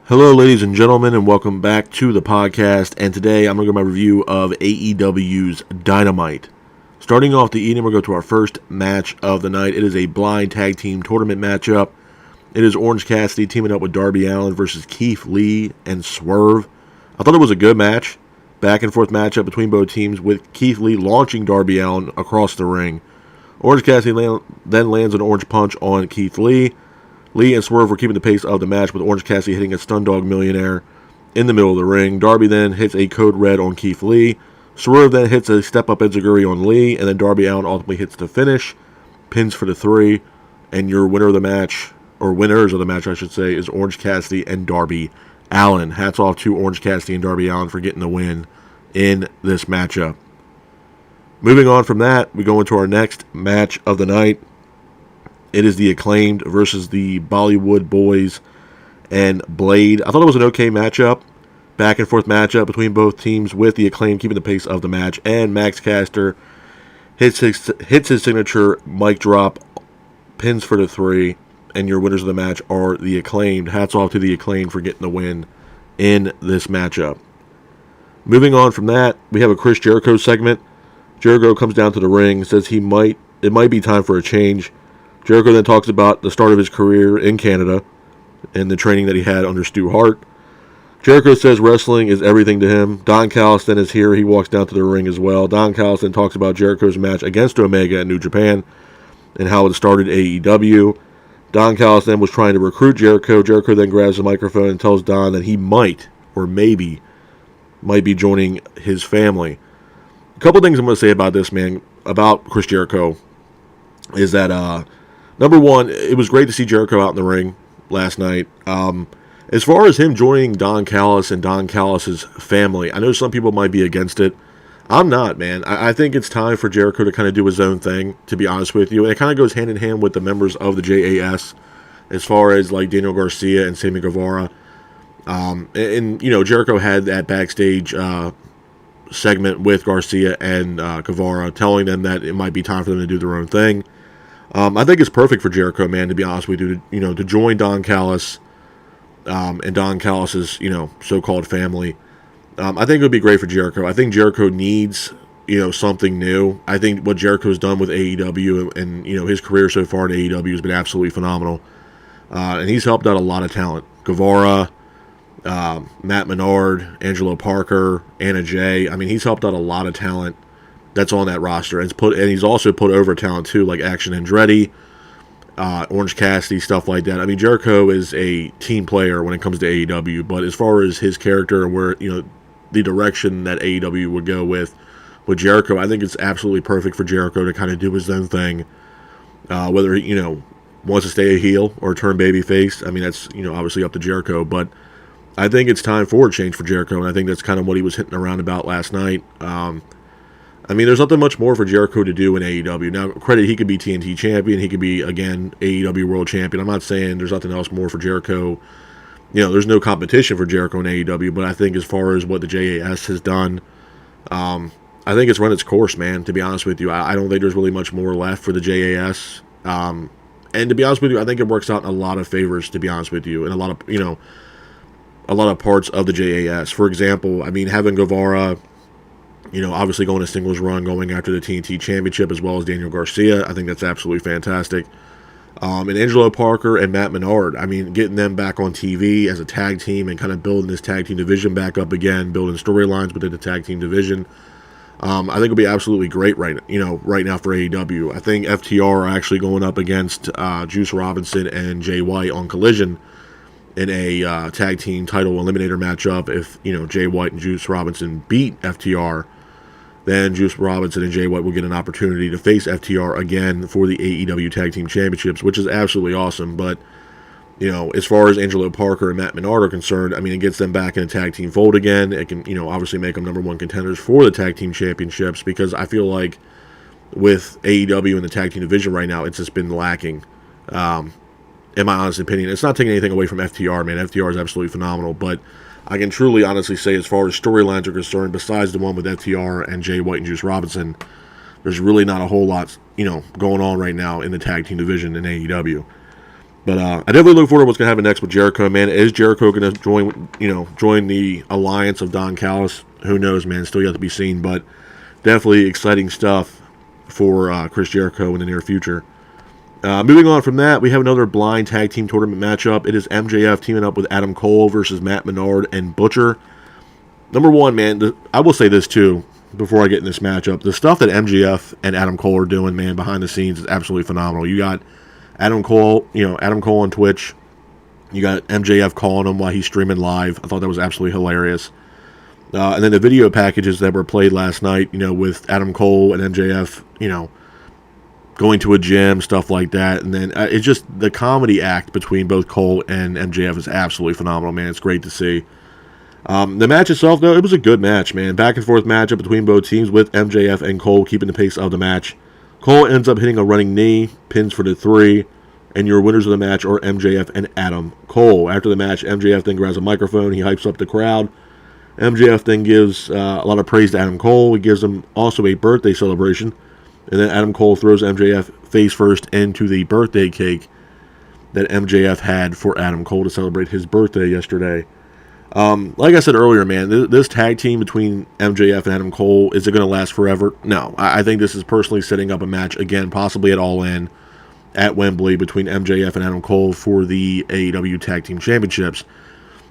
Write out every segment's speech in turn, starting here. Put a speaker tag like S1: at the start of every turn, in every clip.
S1: Hello, ladies and gentlemen, and welcome back to the podcast. And today I'm going to go my review of AEW's Dynamite. Starting off the evening, we're going to go to our first match of the night. It is a blind tag team tournament matchup. It is Orange Cassidy teaming up with Darby Allin versus Keith Lee and Swerve. I thought it was a good match. Back and forth matchup between both teams with Keith Lee launching Darby Allin across the ring. Orange Cassidy then lands an orange punch on Keith Lee. Lee and Swerve were keeping the pace of the match with Orange Cassidy hitting a Stun Dog Millionaire in the middle of the ring. Darby then hits a Code Red on Keith Lee. Swerve then hits a Step Up Enziguri on Lee, and then Darby Allin ultimately hits the finish, pins for the 3, and your winner of the match, or winners of the match I should say, is Orange Cassidy and Darby Allin. Hats off to Orange Cassidy and Darby Allin for getting the win in this matchup. Moving on from that, we go into our next match of the night. It is the Acclaimed versus the Bollywood Boys and Blade. I thought it was an okay matchup. Back and forth matchup between both teams with the Acclaimed keeping the pace of the match. And Max Caster hits his signature mic drop, pins for the 3, and your winners of the match are the Acclaimed. Hats off to the Acclaimed for getting the win in this matchup. Moving on from that, we have a Chris Jericho segment. Jericho comes down to the ring, says it might be time for a change. Jericho then talks about the start of his career in Canada and the training that he had under Stu Hart. Jericho says wrestling is everything to him. Don Callis then is here. He walks down to the ring as well. Don Callis then talks about Jericho's match against Omega at New Japan and how it started AEW. Don Callis then was trying to recruit Jericho. Jericho then grabs the microphone and tells Don that he might be joining his family. A couple things I'm going to say about this, man, about Chris Jericho, is that, number one, it was great to see Jericho out in the ring last night. As far as him joining Don Callis and Don Callis' family, I know some people might be against it. I'm not, man. I think it's time for Jericho to kind of do his own thing, to be honest with you. And it kind of goes hand in hand with the members of the JAS, as far as like Daniel Garcia and Sammy Guevara. And you know, Jericho had that backstage segment with Garcia and Guevara, telling them that it might be time for them to do their own thing. I think it's perfect for Jericho, man, to be honest with you, to join Don Callis and Don Callis' so-called family. I think it would be great for Jericho. I think Jericho needs something new. I think what Jericho's done with AEW and his career so far at AEW has been absolutely phenomenal, and he's helped out a lot of talent. Guevara, Matt Menard, Angelo Parker, Anna Jay. I mean, he's helped out a lot of talent that's on that roster, and he's also put over talent too, like Action Andretti, Orange Cassidy, stuff like that. I mean, Jericho is a team player when it comes to AEW, but as far as his character and where the direction that AEW would go with Jericho, I think it's absolutely perfect for Jericho to kind of do his own thing. Whether he wants to stay a heel or turn babyface, I mean that's obviously up to Jericho, but I think it's time for a change for Jericho, and I think that's kind of what he was hitting around about last night. I mean, there's nothing much more for Jericho to do in AEW. Now, credit, he could be TNT champion. He could be, again, AEW world champion. I'm not saying there's nothing else more for Jericho. There's no competition for Jericho in AEW, but I think as far as what the JAS has done, I think it's run its course, man, to be honest with you. I don't think there's really much more left for the JAS. And to be honest with you, I think it works out in a lot of favors, to be honest with you, and a lot of parts of the JAS. For example, I mean, having Guevara, obviously going a singles run, going after the TNT Championship, as well as Daniel Garcia. I think that's absolutely fantastic. And Angelo Parker and Matt Menard, I mean, getting them back on TV as a tag team and kind of building this tag team division back up again, building storylines within the tag team division. I think it'll be absolutely great right now for AEW. I think FTR are actually going up against Juice Robinson and Jay White on Collision in a tag team title eliminator matchup. If Jay White and Juice Robinson beat FTR, then Juice Robinson and Jay White will get an opportunity to face FTR again for the AEW Tag Team Championships, which is absolutely awesome. But, as far as Angelo Parker and Matt Menard are concerned, I mean, it gets them back in a tag team fold again. It can, obviously make them number one contenders for the Tag Team Championships, because I feel like with AEW in the tag team division right now, it's just been lacking, in my honest opinion. It's not taking anything away from FTR, man. FTR is absolutely phenomenal, but I can truly honestly say, as far as storylines are concerned, besides the one with FTR and Jay White and Juice Robinson, there's really not a whole lot, going on right now in the tag team division in AEW. But I definitely look forward to what's going to happen next with Jericho, man. Is Jericho going to join the alliance of Don Callis? Who knows, man? Still yet to be seen, but definitely exciting stuff for Chris Jericho in the near future. Moving on from that, we have another blind tag team tournament matchup. It is MJF teaming up with Adam Cole versus Matt Menard and Butcher. Number one, man, I will say this too before I get in this matchup. The stuff that MJF and Adam Cole are doing, man, behind the scenes is absolutely phenomenal. You got Adam Cole on Twitch. You got MJF calling him while he's streaming live. I thought that was absolutely hilarious. And then the video packages that were played last night, with Adam Cole and MJF, going to a gym, stuff like that. And then it's just the comedy act between both Cole and MJF is absolutely phenomenal, man. It's great to see. The match itself, though, it was a good match, man. Back and forth matchup between both teams with MJF and Cole keeping the pace of the match. Cole ends up hitting a running knee, pins for the 3, and your winners of the match are MJF and Adam Cole. After the match, MJF then grabs a microphone. He hypes up the crowd. MJF then gives a lot of praise to Adam Cole. He gives him also a birthday celebration. And then Adam Cole throws MJF face first into the birthday cake that MJF had for Adam Cole to celebrate his birthday yesterday. Like I said earlier, man, this tag team between MJF and Adam Cole, is it going to last forever? No. I think this is personally setting up a match, again, possibly at All In, at Wembley, between MJF and Adam Cole for the AEW Tag Team Championships.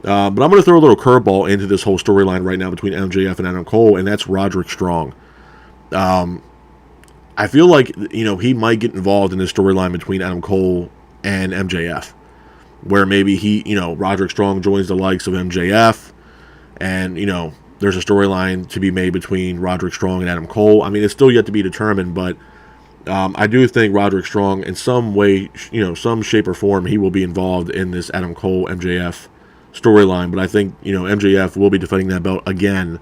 S1: But I'm going to throw a little curveball into this whole storyline right now between MJF and Adam Cole, and that's Roderick Strong. I feel like, he might get involved in this storyline between Adam Cole and MJF, where maybe Roderick Strong joins the likes of MJF, and, there's a storyline to be made between Roderick Strong and Adam Cole. I mean, it's still yet to be determined, but I do think Roderick Strong, in some way, some shape or form, he will be involved in this Adam Cole MJF storyline. But I think, MJF will be defending that belt again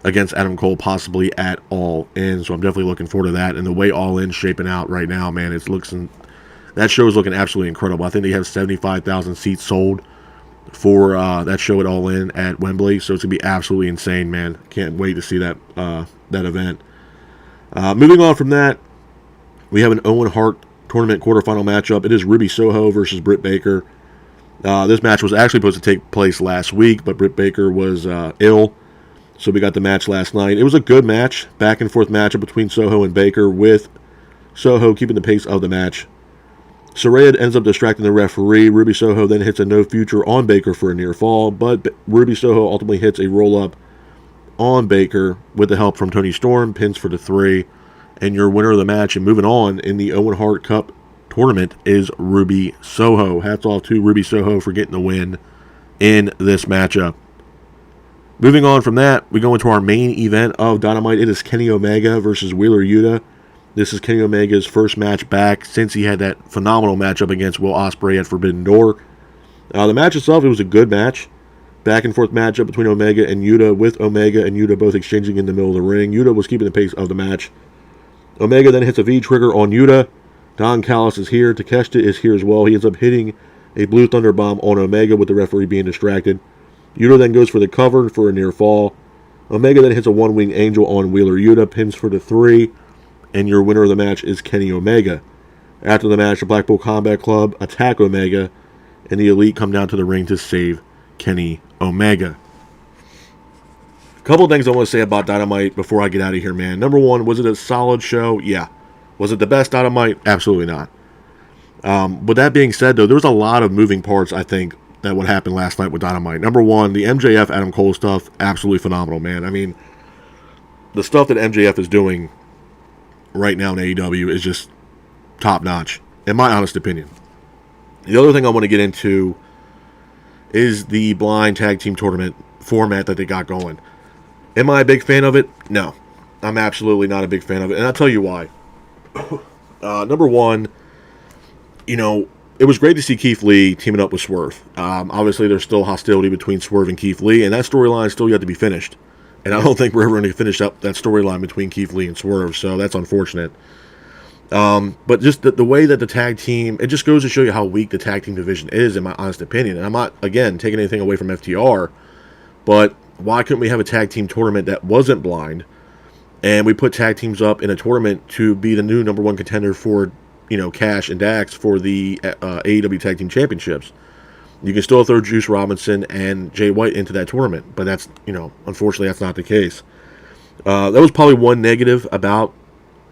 S1: against Adam Cole, possibly at All In. So I'm definitely looking forward to that. And the way All In's shaping out right now, man, that show is looking absolutely incredible. I think they have 75,000 seats sold for that show at All In at Wembley. So it's going to be absolutely insane, man. Can't wait to see that event. Moving on from that, we have an Owen Hart tournament quarterfinal matchup. It is Ruby Soho versus Britt Baker. This match was actually supposed to take place last week, but Britt Baker was ill. So we got the match last night. It was a good match, back and forth matchup between Soho and Baker, with Soho keeping the pace of the match. Saraya ends up distracting the referee. Ruby Soho then hits a no future on Baker for a near fall, but Ruby Soho ultimately hits a roll up on Baker with the help from Toni Storm, pins for the 3, and your winner of the match and moving on in the Owen Hart Cup tournament is Ruby Soho. Hats off to Ruby Soho for getting the win in this matchup. Moving on from that, we go into our main event of Dynamite. It is Kenny Omega versus Wheeler Yuta. This is Kenny Omega's first match back since he had that phenomenal matchup against Will Ospreay at Forbidden Door. The match itself, it was a good match. Back and forth matchup between Omega and Yuta, with Omega and Yuta both exchanging in the middle of the ring. Yuta was keeping the pace of the match. Omega then hits a V-trigger on Yuta. Don Callis is here. Takeshita is here as well. He ends up hitting a Blue Thunder Bomb on Omega with the referee being distracted. Yuta then goes for the cover for a near fall. Omega then hits a one-wing angel on Wheeler Yuta, pins for the 3, and your winner of the match is Kenny Omega. After the match, the Blackpool Combat Club attack Omega, and the Elite come down to the ring to save Kenny Omega. A couple things I want to say about Dynamite before I get out of here, man. Number one, was it a solid show? Yeah. Was it the best Dynamite? Absolutely not. With that being said, though, there was a lot of moving parts, I think, that what happened last night with Dynamite. Number one, the MJF Adam Cole stuff, absolutely phenomenal, man. I mean, the stuff that MJF is doing right now in AEW is just top notch, in my honest opinion. The other thing I want to get into is the blind tag team tournament format that they got going. Am I a big fan of it? No. I'm absolutely not a big fan of it, and I'll tell you why. Number one, it was great to see Keith Lee teaming up with Swerve. Obviously, there's still hostility between Swerve and Keith Lee, and that storyline is still yet to be finished. And I don't think we're ever going to finish up that storyline between Keith Lee and Swerve, so that's unfortunate. But just the way that the tag team, it just goes to show you how weak the tag team division is, in my honest opinion. And I'm not, again, taking anything away from FTR, but why couldn't we have a tag team tournament that wasn't blind, and we put tag teams up in a tournament to be the new number one contender for Cash and Dax for the AEW Tag Team Championships. You can still throw Juice Robinson and Jay White into that tournament, but that's, unfortunately that's not the case. That was probably one negative about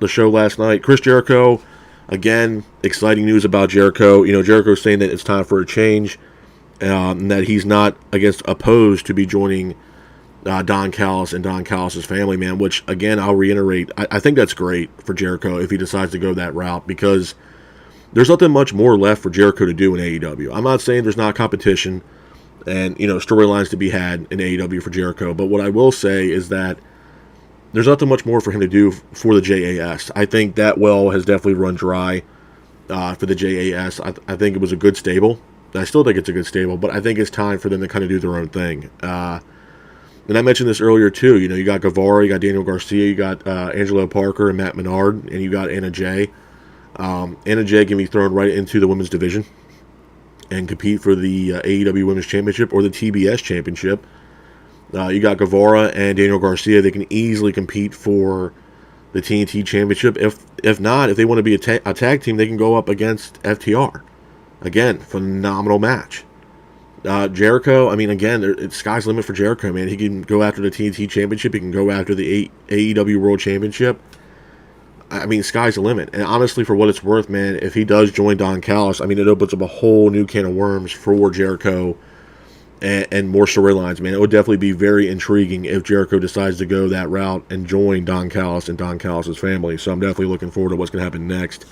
S1: the show last night. Chris Jericho, again, exciting news about Jericho. Jericho's saying that it's time for a change, and that he's not opposed to be joining Don Callis and Don Callis' family, man, which, again, I'll reiterate, I think that's great for Jericho if he decides to go that route, because there's nothing much more left for Jericho to do in AEW. I'm not saying there's not competition and, storylines to be had in AEW for Jericho, but what I will say is that there's nothing much more for him to do for the JAS. I think that well has definitely run dry for the JAS. I think it was a good stable. I still think it's a good stable, but I think it's time for them to kind of do their own thing. And I mentioned this earlier, too. You got Guevara, you got Daniel Garcia, you got Angelo Parker and Matt Menard, and you got Anna Jay. Anna Jay can be thrown right into the women's division and compete for the AEW Women's Championship or the TBS Championship. You got Guevara and Daniel Garcia. They can easily compete for the TNT Championship. If not, if they want to be a tag team, they can go up against FTR. Again, phenomenal match. Jericho, it's sky's the limit for Jericho, man. He can go after the TNT Championship. He can go after the AEW World Championship. Sky's the limit. And honestly, for what it's worth, man, if he does join Don Callis, it opens up a whole new can of worms for Jericho and more storylines, man. It would definitely be very intriguing if Jericho decides to go that route and join Don Callis and Don Callis' family. So I'm definitely looking forward to what's going to happen next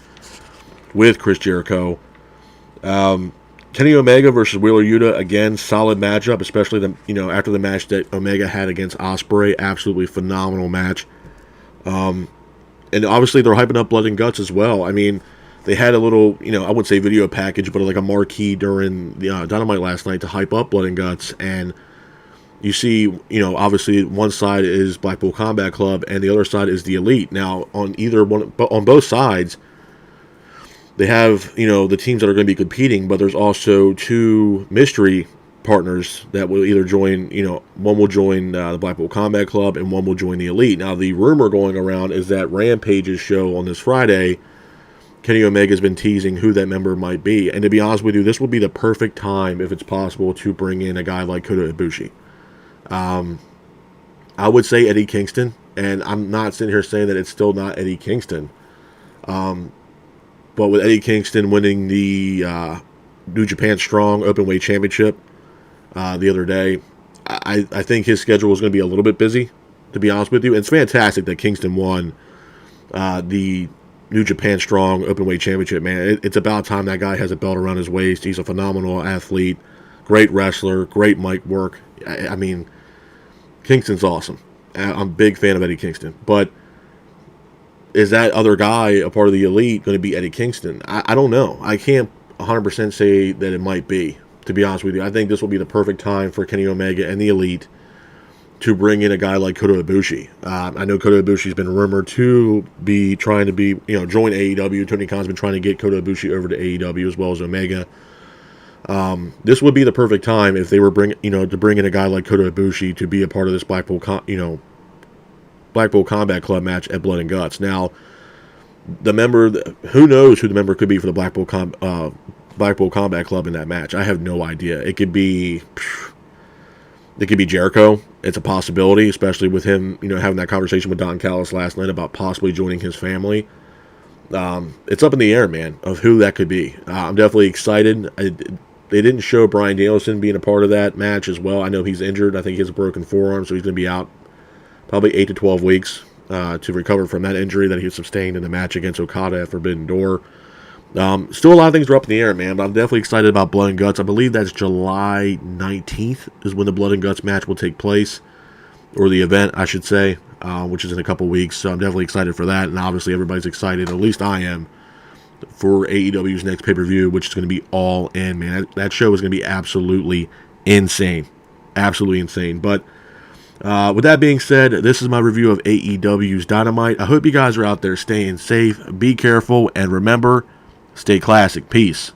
S1: with Chris Jericho. Kenny Omega versus Wheeler Yuta, again, solid matchup, especially after the match that Omega had against Ospreay. Absolutely phenomenal match. And obviously they're hyping up Blood and Guts as well. They had a little, I wouldn't say video package, but like a marquee during the Dynamite last night to hype up Blood and Guts. And you see, obviously one side is Blackpool Combat Club and the other side is the Elite. Now, on both sides, they have, the teams that are going to be competing, but there's also two mystery partners that will either join, one will join the Blackpool Combat Club and one will join the Elite. Now, the rumor going around is that Rampage's show on this Friday, Kenny Omega's been teasing who that member might be. And to be honest with you, this would be the perfect time, if it's possible, to bring in a guy like Kota Ibushi. I would say Eddie Kingston, and I'm not sitting here saying that it's still not Eddie Kingston. But with Eddie Kingston winning the New Japan Strong Openweight Championship the other day, I think his schedule is going to be a little bit busy, to be honest with you. And it's fantastic that Kingston won the New Japan Strong Openweight Championship, man. It's about time that guy has a belt around his waist. He's a phenomenal athlete, great wrestler, great mic work. Kingston's awesome. I'm a big fan of Eddie Kingston. But is that other guy, a part of the Elite, going to be Eddie Kingston? I don't know. I can't 100% say that it might be, to be honest with you. I think this will be the perfect time for Kenny Omega and the Elite to bring in a guy like Kota Ibushi. I know Kota Ibushi's been rumored to be trying to join AEW. Tony Khan's been trying to get Kota Ibushi over to AEW as well as Omega. This would be the perfect time if they were to bring in a guy like Kota Ibushi to be a part of this Blackpool Combat Club match at Blood and Guts. Now, the member, who knows who the member could be for the Blackpool Combat Club in that match? I have no idea. It could be Jericho. It's a possibility, especially with him, having that conversation with Don Callis last night about possibly joining his family. It's up in the air, man, of who that could be. I'm definitely excited. They didn't show Bryan Danielson being a part of that match as well. I know he's injured. I think he has a broken forearm, so he's going to be out probably 8 to 12 weeks to recover from that injury that he sustained in the match against Okada at Forbidden Door. Still a lot of things are up in the air, man, but I'm definitely excited about Blood and Guts. I believe that's July 19th is when the Blood and Guts match will take place, or the event, I should say, which is in a couple weeks. So I'm definitely excited for that, and obviously everybody's excited, at least I am, for AEW's next pay-per-view, which is going to be All In, man. That show is going to be absolutely insane. Absolutely insane. But with that being said, this is my review of AEW's Dynamite. I hope you guys are out there staying safe, be careful, and remember, stay classic. Peace.